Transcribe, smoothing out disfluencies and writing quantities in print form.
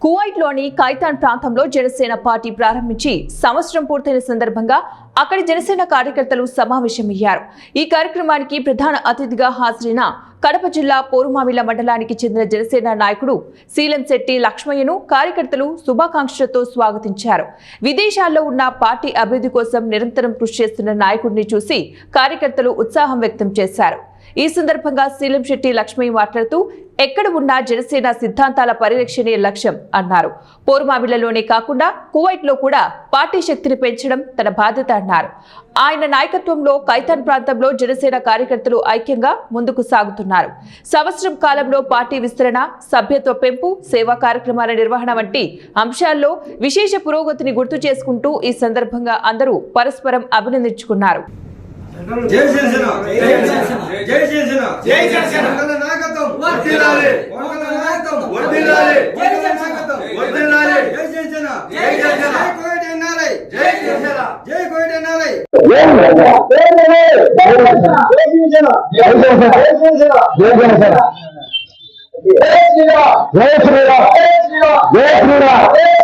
కువైట్లోని ఖైతాన్ ప్రాంతంలో జనసేన పార్టీ ప్రారంభించి సంవత్సరం పూర్తయిన సందర్భంగా అక్కడి జనసేన కార్యకర్తలు సమావేశమయ్యారు. ఈ కార్యక్రమానికి ప్రధాన అతిథిగా హాజరైన కడప జిల్లా పోరుమామిళ్ల మండలానికి చెందిన జనసేన నాయకుడు శీలంశెట్టి లక్ష్మయ్యను కార్యకర్తలు శుభాకాంక్షలతో స్వాగతించారు. విదేశాల్లో ఉన్న పార్టీ అభివృద్ధి కోసం నిరంతరం కృషి చేస్తున్న నాయకుడిని చూసి కార్యకర్తలు ఉత్సాహం వ్యక్తం చేశారు. ఈ సందర్భంగా శీలంశెట్టి లక్ష్మయ్య మాట్లాడుతూ ఎక్కడ ఉన్నా జనసేన సిద్ధాంతాల పరిరక్షణే లక్ష్యం అన్నారు. పోరుమామిళ్లలోనే కాకుండా కువైట్లో కూడా పార్టీ శక్తిని పెంచడం తన బాధ్యత అన్నారు. ఆయన నాయకత్వంలో ఖైతాన్ ప్రాంతంలో జనసేన కార్యకర్తలు ఐక్యంగా ముందుకు సాగుతున్నారు. సంవత్సరం కాలంలో పార్టీ విస్తరణ, సభ్యత్వ పెంపు, సేవా కార్యక్రమాల నిర్వహణ వంటి అంశాల్లో విశేష పురోగతిని గుర్తు చేసుకుంటూ ఈ సందర్భంగా అందరూ పరస్పరం అభినందించుకున్నారు. జై జనసేన జై జనసేన జై జనసేన జై జనసేన వందల నాయకత్వం వర్ధిల్లాలి వందల నాయకత్వం వర్ధిల్లాలి జై జనసేన వర్ధిల్లాలి జై జనసేన జై జనసేన జై కోయిట్ ఎన్ఆర్ఐ జై జనసేన జై కోయిట్ ఎన్ఆర్ఐ జై జనసేన జై జనసేన జై జనసేన జై జనసేన జై శ్రీరామ్ జై శ్రీరామ్ జై శ్రీరామ్ జై శ్రీరామ్